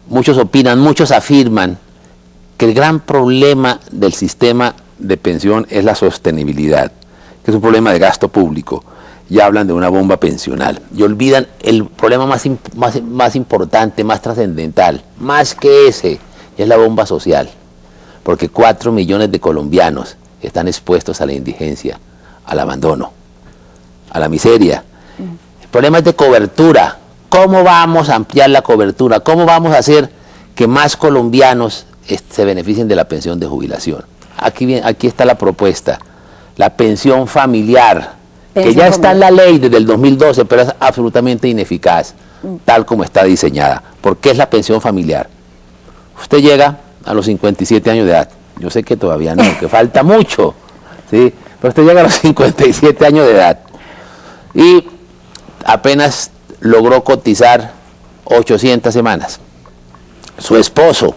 muchos opinan, muchos afirman que el gran problema del sistema de pensión es la sostenibilidad, que es un problema de gasto público, y hablan de una bomba pensional, y olvidan el problema más importante, más trascendental, más que ese, y es la bomba social, porque 4 millones de colombianos están expuestos a la indigencia, al abandono, a la miseria. El problema es de cobertura. ¿Cómo vamos a ampliar la cobertura? ¿Cómo vamos a hacer que más colombianos se beneficien de la pensión de jubilación? Aquí está la propuesta, la pensión familiar, que ya está en la ley desde el 2012, pero es absolutamente ineficaz, tal como está diseñada. ¿Por qué es la pensión familiar? Usted llega a los 57 años de edad, yo sé que todavía no, que falta mucho, ¿sí? Pero usted llega a los 57 años de edad y apenas logró cotizar 800 semanas. Su esposo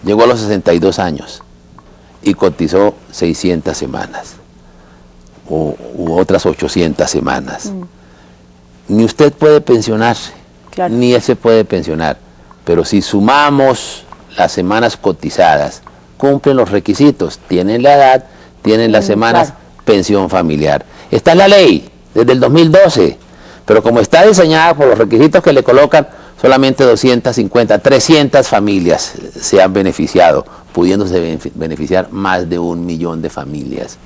llegó a los 62 años y cotizó 600 semanas u otras 800 semanas. Ni usted puede pensionarse, claro, ni él se puede pensionar, pero si sumamos las semanas cotizadas, cumplen los requisitos, tienen la edad, tienen las semanas, claro, pensión familiar. Está en la ley desde el 2012, pero como está diseñada por los requisitos que le colocan, solamente 250, 300 familias se han beneficiado, pudiéndose beneficiar más de 1 millón de familias.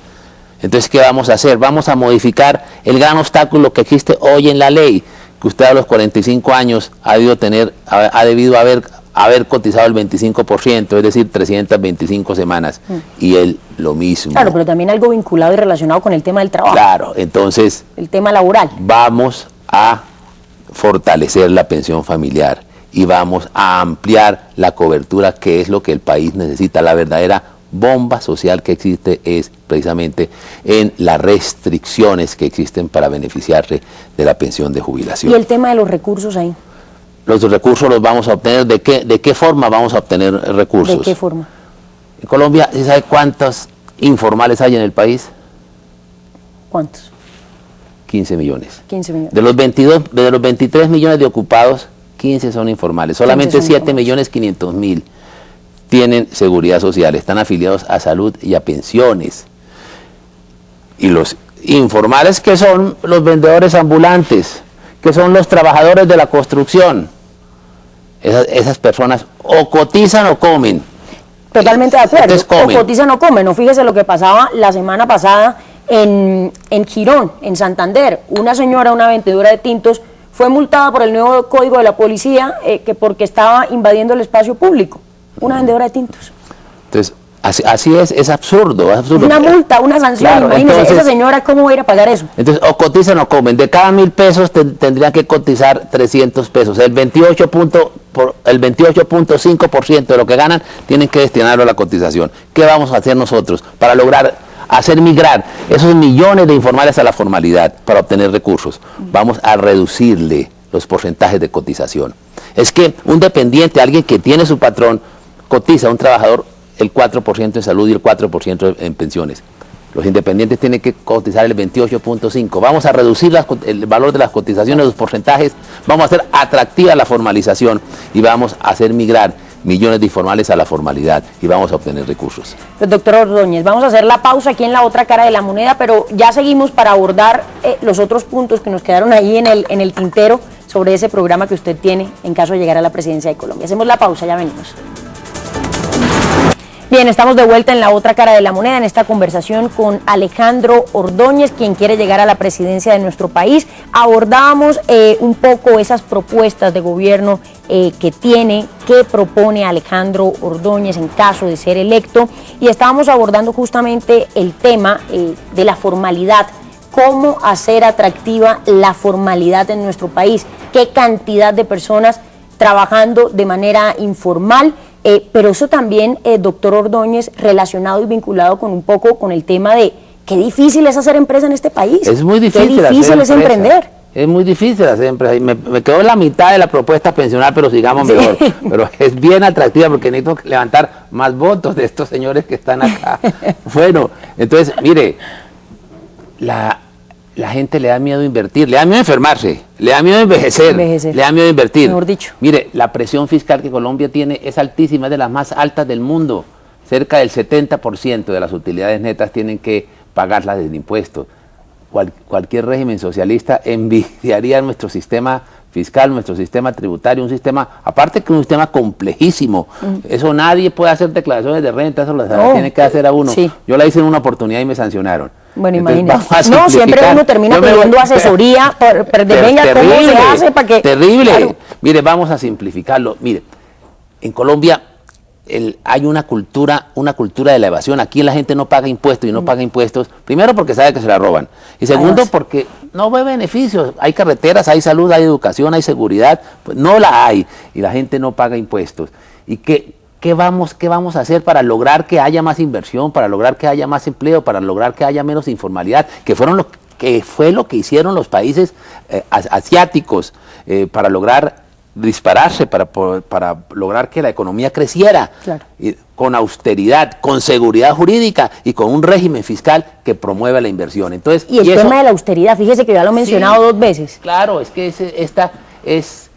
Entonces, ¿qué vamos a hacer? Vamos a modificar el gran obstáculo que existe hoy en la ley, que usted a los 45 años ha debido haber cotizado el 25%, es decir, 325 semanas, y él lo mismo. Claro, pero también algo vinculado y relacionado con el tema del trabajo. Claro, entonces... el tema laboral. Vamos a fortalecer la pensión familiar y vamos a ampliar la cobertura, que es lo que el país necesita. La verdadera bomba social que existe es precisamente en las restricciones que existen para beneficiarse de la pensión de jubilación. ¿Y el tema de los recursos ahí? Los recursos los vamos a obtener, ¿de qué forma vamos a obtener recursos? ¿De qué forma? En Colombia, ¿sí sabe cuántos informales hay en el país? ¿Cuántos? 15 millones. 15 millones. De los 23 millones de ocupados, 15 son informales. Solamente 7.500.000 tienen seguridad social, están afiliados a salud y a pensiones. Y los informales, que son los vendedores ambulantes, que son los trabajadores de la construcción, esas personas o cotizan o comen. Totalmente de acuerdo, o cotizan o comen. No, fíjese lo que pasaba la semana pasada en Girón, en Santander. Una señora, una vendedora de tintos, fue multada por el nuevo código de la policía que porque estaba invadiendo el espacio público. Una vendedora de tintos. Entonces, así es absurdo, es absurdo. Una multa, una sanción, claro, imagínese, entonces, esa señora, ¿cómo va a ir a pagar eso? Entonces, o cotizan o comen. De cada 1.000 pesos tendrían que cotizar 300 pesos. El 28.5% de lo que ganan tienen que destinarlo a la cotización. ¿Qué vamos a hacer nosotros para lograr hacer migrar esos millones de informales a la formalidad para obtener recursos? Vamos a reducirle los porcentajes de cotización. Es que un dependiente, alguien que tiene su patrón, cotiza a un trabajador el 4% en salud y el 4% en pensiones. Los independientes tienen que cotizar el 28.5%. Vamos a reducir el valor de las cotizaciones, los porcentajes, vamos a hacer atractiva la formalización y vamos a hacer migrar millones de informales a la formalidad y vamos a obtener recursos. Pues, doctor Ordóñez, vamos a hacer la pausa aquí en la otra cara de la moneda, pero ya seguimos para abordar los otros puntos que nos quedaron ahí en el tintero sobre ese programa que usted tiene en caso de llegar a la presidencia de Colombia. Hacemos la pausa, ya venimos. Bien, estamos de vuelta en la otra cara de la moneda, en esta conversación con Alejandro Ordóñez, quien quiere llegar a la presidencia de nuestro país. Abordábamos un poco esas propuestas de gobierno que propone Alejandro Ordóñez en caso de ser electo, y estábamos abordando justamente el tema de la formalidad. ¿Cómo hacer atractiva la formalidad en nuestro país? ¿Qué cantidad de personas trabajando de manera informal? Pero eso también, doctor Ordóñez, relacionado y vinculado con un poco con el tema de qué difícil es hacer empresa en este país. Es muy difícil. Qué difícil es emprender. Es muy difícil hacer empresa. Me quedó en la mitad de la propuesta pensional, pero sigamos mejor. Pero es bien atractiva porque necesito levantar más votos de estos señores que están acá. Bueno, entonces, mire, la gente le da miedo invertir, le da miedo enfermarse, Le da miedo envejecer, le da miedo invertir. Mejor dicho. Mire, la presión fiscal que Colombia tiene es altísima, es de las más altas del mundo. Cerca del 70% de las utilidades netas tienen que pagarlas desde impuestos. Cualquier régimen socialista envidiaría nuestro sistema fiscal, nuestro sistema tributario, un sistema, aparte que un sistema complejísimo. Eso nadie puede hacer declaraciones de renta, eso lo tiene que hacer a uno. Sí. Yo la hice en una oportunidad y me sancionaron. Bueno, imagínate. No, siempre uno termina pidiendo asesoría, venga, ¿cómo se hace para que...? Terrible. Claro. Mire, vamos a simplificarlo. Mire, en Colombia hay una cultura de la evasión. Aquí la gente no paga impuestos y no paga impuestos, primero porque sabe que se la roban, y segundo porque no ve beneficios. Hay carreteras, hay salud, hay educación, hay seguridad, pues no la hay, y la gente no paga impuestos. ¿Y qué vamos a hacer para lograr que haya más inversión, para lograr que haya más empleo, para lograr que haya menos informalidad, que fue lo que hicieron los países asiáticos, para lograr dispararse, para lograr que la economía creciera, claro, con austeridad, con seguridad jurídica y con un régimen fiscal que promueva la inversión? Entonces, y el tema de la austeridad, fíjese que ya lo he mencionado 2 veces. Claro, es que esta es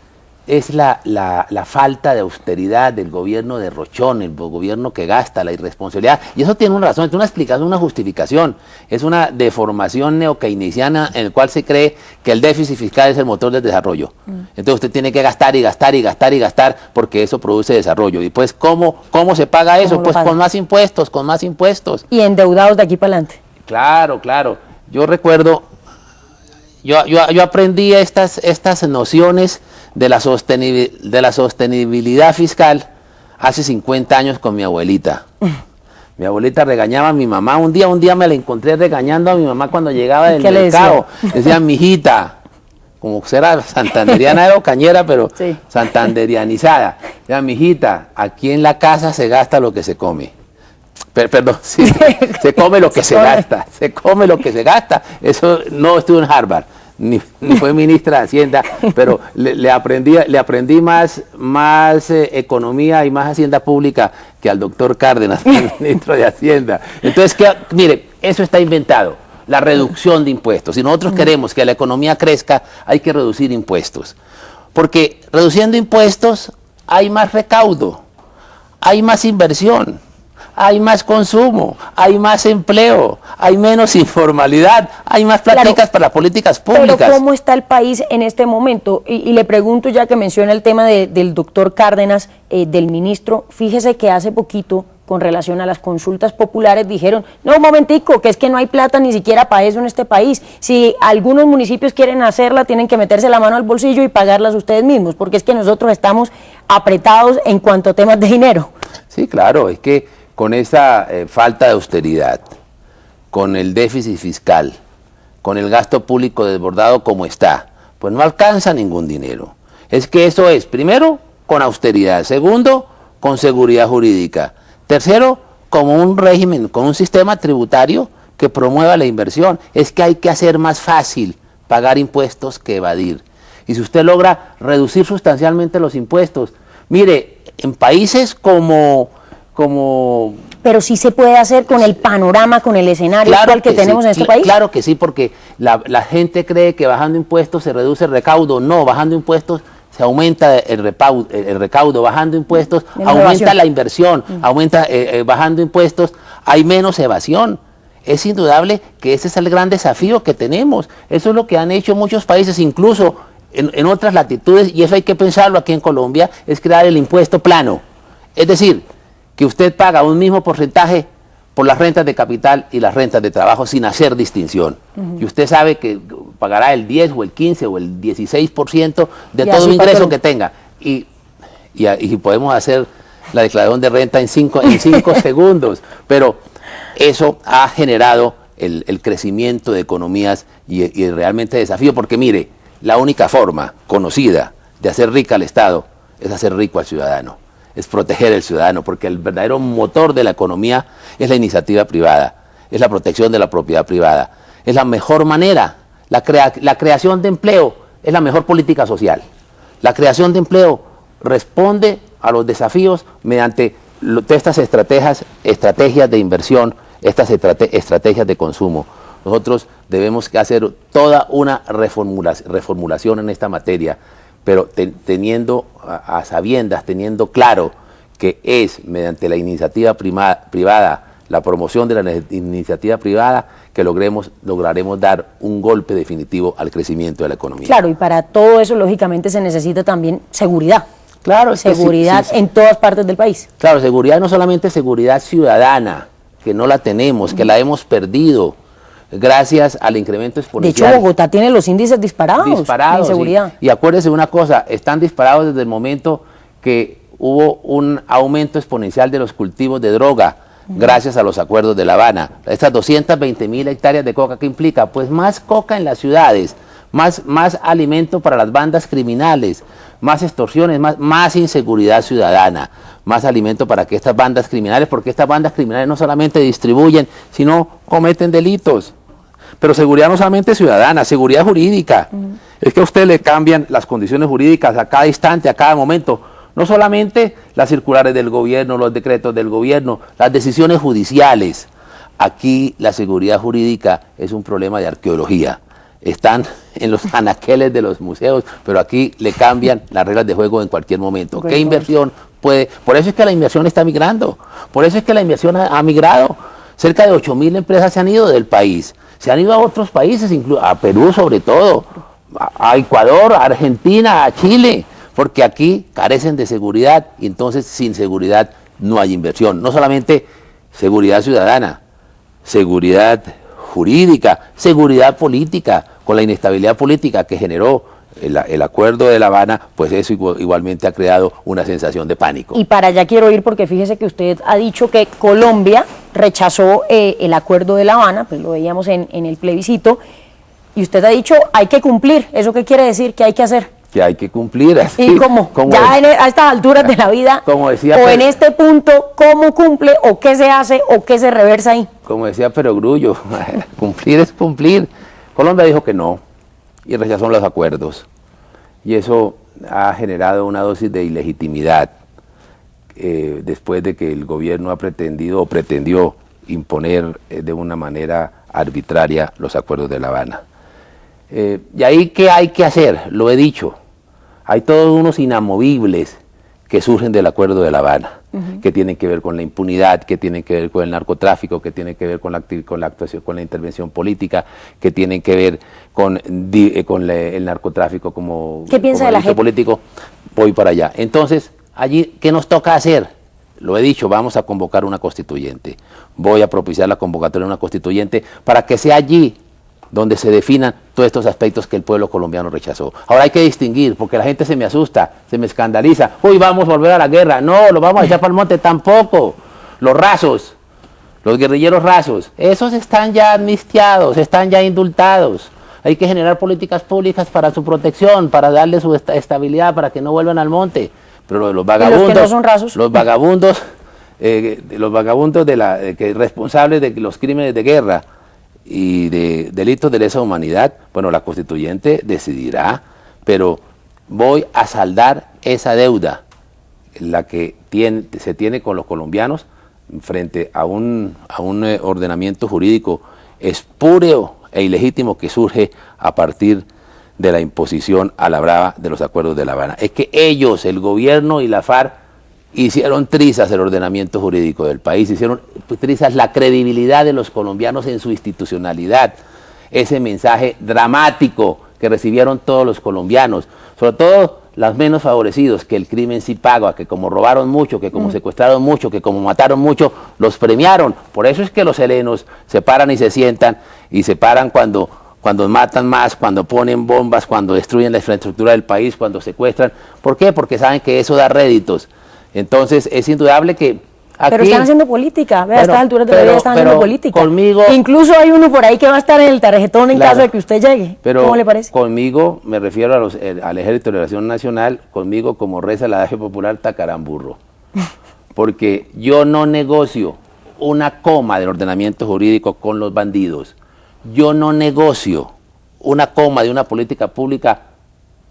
la falta de austeridad del gobierno de Rochón, el gobierno que gasta, la irresponsabilidad, y eso tiene una razón, tiene una explicación, una justificación. Es una deformación neokeynesiana en la cual se cree que el déficit fiscal es el motor del desarrollo. Entonces usted tiene que gastar y gastar y gastar y gastar porque eso produce desarrollo. Y pues, ¿cómo se paga eso? Pues con más impuestos, con más impuestos. Y endeudados de aquí para adelante. Claro, claro. Yo recuerdo, yo aprendí estas nociones de la sostenibilidad fiscal hace 50 años con mi abuelita. Mi abuelita regañaba a mi mamá. Un día me la encontré regañando a mi mamá cuando llegaba del mercado. Decía, mijita, como será santanderiana, era cañera, pero sí, santanderianizada. Decía, mijita, aquí en la casa se gasta lo que se come. Perdón, sí, se come lo que se gasta. Se come lo que se gasta. Eso no estuvo en Harvard. Ni fue ministra de Hacienda, pero le aprendí más economía y más hacienda pública que al doctor Cárdenas, el ministro de Hacienda. Entonces, mire, eso está inventado, la reducción de impuestos. Si nosotros queremos que la economía crezca, hay que reducir impuestos. Porque reduciendo impuestos hay más recaudo, hay más inversión, hay más consumo, hay más empleo, hay menos informalidad, hay más pláticas, claro, para políticas públicas. Pero ¿cómo está el país en este momento? Y le pregunto, ya que menciona el tema del doctor Cárdenas, del ministro, fíjese que hace poquito, con relación a las consultas populares, dijeron, no, un momentico, que es que no hay plata ni siquiera para eso en este país. Si algunos municipios quieren hacerla, tienen que meterse la mano al bolsillo y pagarlas ustedes mismos, porque es que nosotros estamos apretados en cuanto a temas de dinero. Sí, claro, es que con esa falta de austeridad, con el déficit fiscal, con el gasto público desbordado como está, pues no alcanza ningún dinero. Es que eso es, primero, con austeridad, segundo, con seguridad jurídica, tercero, como un régimen, con un sistema tributario que promueva la inversión. Es que hay que hacer más fácil pagar impuestos que evadir. Y si usted logra reducir sustancialmente los impuestos, mire, en países como... Pero sí se puede hacer con el panorama, con el escenario actual que tenemos en este país. Claro que sí, porque la gente cree que bajando impuestos se reduce el recaudo. No, bajando impuestos se aumenta el recaudo, bajando impuestos aumenta la inversión, bajando impuestos hay menos evasión. Es indudable que ese es el gran desafío que tenemos. Eso es lo que han hecho muchos países, incluso en otras latitudes, y eso hay que pensarlo aquí en Colombia, es crear el impuesto plano. Es decir, que usted paga un mismo porcentaje por las rentas de capital y las rentas de trabajo sin hacer distinción. Y usted sabe que pagará el 10 o el 15 o el 16% de todo ingreso que tenga. Y podemos hacer la declaración de renta en 5 segundos. Pero eso ha generado el crecimiento de economías y realmente desafío. Porque mire, la única forma conocida de hacer rica al Estado es hacer rico al ciudadano. Es proteger al ciudadano, porque el verdadero motor de la economía es la iniciativa privada, es la protección de la propiedad privada, es la mejor manera, la creación de empleo es la mejor política social. La creación de empleo responde a los desafíos mediante estas estrategias de inversión, estas estrategias de consumo, nosotros debemos que hacer toda una reformulación en esta materia, pero teniendo a sabiendas, teniendo claro que es mediante la iniciativa privada, la promoción de la iniciativa privada, que lograremos dar un golpe definitivo al crecimiento de la economía. Claro, y para todo eso, lógicamente, se necesita también seguridad. Claro, seguridad en todas partes del país. Claro, seguridad, no solamente seguridad ciudadana, que no la tenemos, que la hemos perdido gracias al incremento exponencial. De hecho, Bogotá tiene los índices disparados en seguridad. Sí. Y acuérdese una cosa, están disparados desde el momento que hubo un aumento exponencial de los cultivos de droga, gracias a los acuerdos de La Habana. Estas 220.000 hectáreas de coca, ¿qué implica? Pues más coca en las ciudades, más alimento para las bandas criminales, más extorsiones, más inseguridad ciudadana, más alimento para que estas bandas criminales, porque estas bandas criminales no solamente distribuyen, sino cometen delitos. Pero seguridad no solamente ciudadana, seguridad jurídica. Es que a usted le cambian las condiciones jurídicas a cada instante, a cada momento. No solamente las circulares del gobierno, los decretos del gobierno, las decisiones judiciales. Aquí la seguridad jurídica es un problema de arqueología. Están en los anaqueles de los museos, pero aquí le cambian las reglas de juego en cualquier momento. ¿Qué inversión puede? Por eso es que la inversión está migrando, por eso es que la inversión ha migrado. Cerca de 8.000 empresas se han ido del país, se han ido a otros países, a Perú sobre todo, a Ecuador, a Argentina, a Chile, porque aquí carecen de seguridad y entonces sin seguridad no hay inversión. No solamente seguridad ciudadana, seguridad jurídica, seguridad política. Con la inestabilidad política que generó el acuerdo de La Habana, pues eso igualmente ha creado una sensación de pánico. Y para allá quiero ir porque fíjese que usted ha dicho que Colombia rechazó el acuerdo de La Habana, pues lo veíamos en el plebiscito, y usted ha dicho hay que cumplir. ¿Eso qué quiere decir? ¿Qué hay que hacer? Que hay que cumplir. Así, ¿Y cómo? Ya a estas alturas de la vida, como decía, o en este punto, ¿cómo cumple o qué se hace o qué se reversa ahí? Como decía Perogrullo, cumplir es cumplir. Colombia dijo que no y rechazó los acuerdos. Y eso ha generado una dosis de ilegitimidad después de que el gobierno ha pretendido o pretendió imponer de una manera arbitraria los acuerdos de La Habana. Y ahí, ¿qué hay que hacer? Lo he dicho. Hay todos unos inamovibles que surgen del acuerdo de La Habana, que tienen que ver con la impunidad, que tienen que ver con el narcotráfico, que tienen que ver con la actuación, con la intervención política, que tienen que ver con el narcotráfico como, ¿qué piensa de la JEP? Político. Voy para allá. Entonces, allí, ¿qué nos toca hacer? Lo he dicho, vamos a convocar una constituyente. Voy a propiciar la convocatoria de una constituyente para que sea allí donde se definan todos estos aspectos que el pueblo colombiano rechazó. Ahora hay que distinguir, porque la gente se me asusta, se me escandaliza. Uy, vamos a volver a la guerra. No, lo vamos a echar para el monte tampoco. Los rasos, los guerrilleros rasos, esos están ya amnistiados, están ya indultados. Hay que generar políticas públicas para su protección, para darle su estabilidad, para que no vuelvan al monte. Pero los vagabundos, los que no son rasos, los vagabundos responsables de los crímenes de guerra y de delitos de lesa humanidad, bueno, la constituyente decidirá, pero voy a saldar esa deuda, la que se tiene con los colombianos frente a un ordenamiento jurídico espúreo e ilegítimo que surge a partir de la imposición a la brava de los acuerdos de La Habana. Es que ellos, el gobierno y la FARC, hicieron trizas el ordenamiento jurídico del país, hicieron trizas la credibilidad de los colombianos en su institucionalidad, ese mensaje dramático que recibieron todos los colombianos, sobre todo los menos favorecidos, que el crimen sí paga, que como robaron mucho, que como secuestraron mucho, que como mataron mucho, los premiaron. Por eso es que los helenos se paran y se sientan, y se paran cuando matan más, cuando ponen bombas, cuando destruyen la infraestructura del país, cuando secuestran. ¿Por qué? Porque saben que eso da réditos. Entonces es indudable que aquí, pero están haciendo política, vea, a estas alturas de la vida están haciendo política. Conmigo, incluso hay uno por ahí que va a estar en el tarjetón en caso de que usted llegue. Pero ¿cómo le parece? Conmigo, me refiero al Ejército de Liberación Nacional, conmigo, como reza el adagio popular, tacarán burro. Porque yo no negocio una coma del ordenamiento jurídico con los bandidos. Yo no negocio una coma de una política pública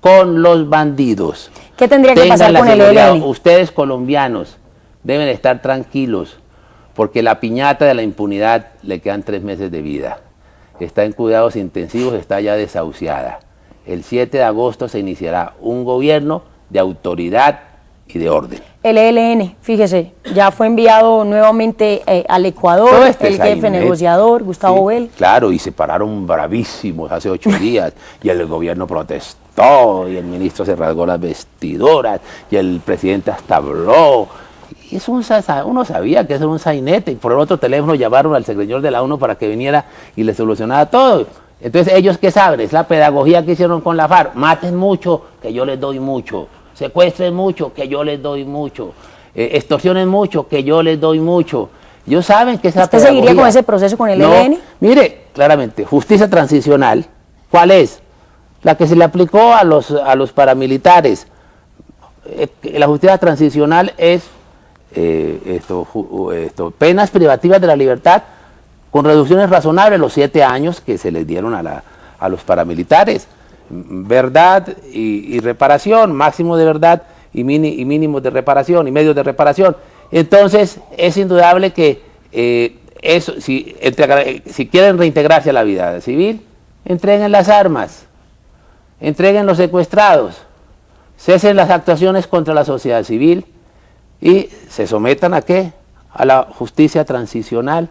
con los bandidos. ¿Qué tendría que pasar con el ELN? Ustedes colombianos deben estar tranquilos, porque la piñata de la impunidad le quedan 3 meses de vida. está en cuidados intensivos, está ya desahuciada. El 7 de agosto se iniciará un gobierno de autoridad y de orden. El ELN, fíjese, ya fue enviado nuevamente al Ecuador, el jefe negociador, Gustavo Bell. Claro, y se pararon bravísimos hace 8 días, y el gobierno protestó, y el ministro se rasgó las vestiduras, y el presidente hasta habló. Y eso uno sabía que eso era un sainete, y por el otro teléfono llamaron al secretario de la ONU para que viniera y le solucionara todo. Entonces, ¿ellos qué saben? Es la pedagogía que hicieron con la FARC. Maten mucho, que yo les doy mucho. Secuestren mucho, que yo les doy mucho. Extorsionen mucho, que yo les doy mucho. Ellos saben que esa pedagogía... ¿Usted seguiría con ese proceso con el ELN? Mire, claramente, justicia transicional, ¿cuál es? La que se le aplicó a los paramilitares. La justicia transicional es penas privativas de la libertad con reducciones razonables, los 7 años que se les dieron a los paramilitares. Verdad y reparación, máximo de verdad y mínimo de reparación y medios de reparación. Entonces es indudable que si quieren reintegrarse a la vida civil, entreguen las armas, entreguen los secuestrados, cesen las actuaciones contra la sociedad civil y se sometan ¿a qué? A la justicia transicional,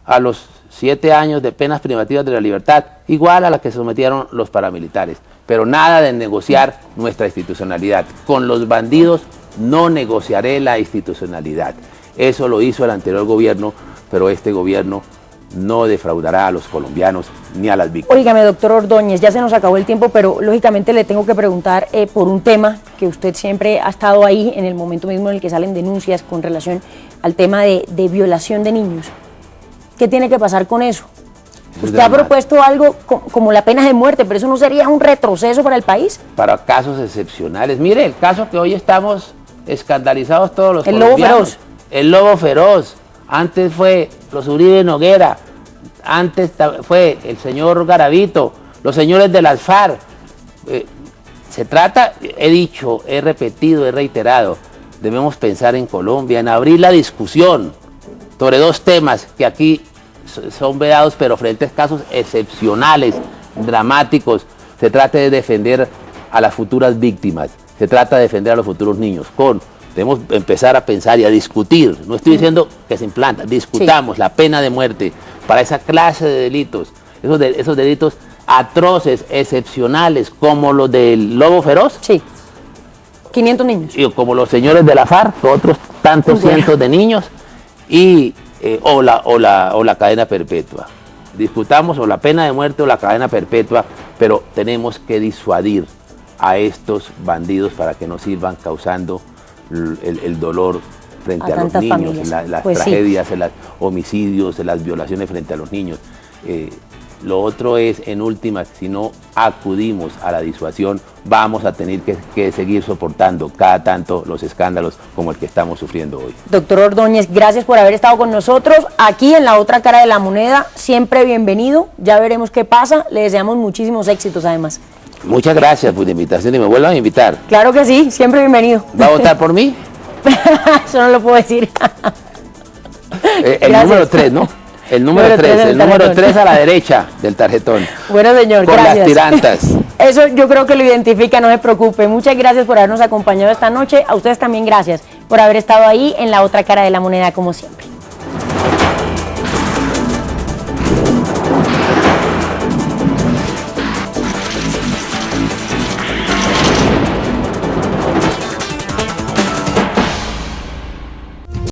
a los 7 años de penas privativas de la libertad, igual a las que se sometieron los paramilitares. Pero nada de negociar nuestra institucionalidad. Con los bandidos no negociaré la institucionalidad. Eso lo hizo el anterior gobierno, pero este gobierno no defraudará a los colombianos ni a las víctimas. Óigame, doctor Ordóñez, ya se nos acabó el tiempo, pero lógicamente le tengo que preguntar por un tema que usted siempre ha estado ahí en el momento mismo en el que salen denuncias con relación al tema de violación de niños. ¿Qué tiene que pasar con eso? Usted ha propuesto algo como la pena de muerte, pero eso no sería un retroceso para el país. Para casos excepcionales. Mire, el caso que hoy estamos escandalizados todos los colombianos. El lobo feroz. El lobo feroz. Antes fue los Uribe Noguera, antes fue el señor Garavito, los señores de las FARC. Se trata, he dicho, he repetido, he reiterado, debemos pensar en Colombia, en abrir la discusión sobre 2 temas que aquí son vedados, pero frente a casos excepcionales, dramáticos. Se trata de defender a las futuras víctimas, se trata de defender a los futuros niños. Debemos empezar a pensar y a discutir, no estoy diciendo que se implanta, discutamos la pena de muerte para esa clase de delitos, esos delitos atroces, excepcionales, como los del lobo feroz. Sí, 500 niños. Y como los señores de la FARC, otros tantos cientos de niños, o la cadena perpetua. Discutamos o la pena de muerte o la cadena perpetua, pero tenemos que disuadir a estos bandidos para que no sirvan causando el dolor frente a los niños, las tragedias, los homicidios, las violaciones frente a los niños. Lo otro es, en última, si no acudimos a la disuasión, vamos a tener que seguir soportando cada tanto los escándalos como el que estamos sufriendo hoy. Doctor Ordóñez, gracias por haber estado con nosotros aquí en La Otra Cara de la Moneda. Siempre bienvenido, ya veremos qué pasa. Le deseamos muchísimos éxitos además. Muchas gracias por la invitación y me vuelvan a invitar. Claro que sí, siempre bienvenido. ¿Va a votar por mí? Eso no lo puedo decir. El número 3, ¿no? El número 3, el número 3 a la derecha del tarjetón. Bueno, señor, con gracias. Las tirantas. Eso yo creo que lo identifica, no se preocupe. Muchas gracias por habernos acompañado esta noche. A ustedes también gracias por haber estado ahí en La Otra Cara de la Moneda, como siempre.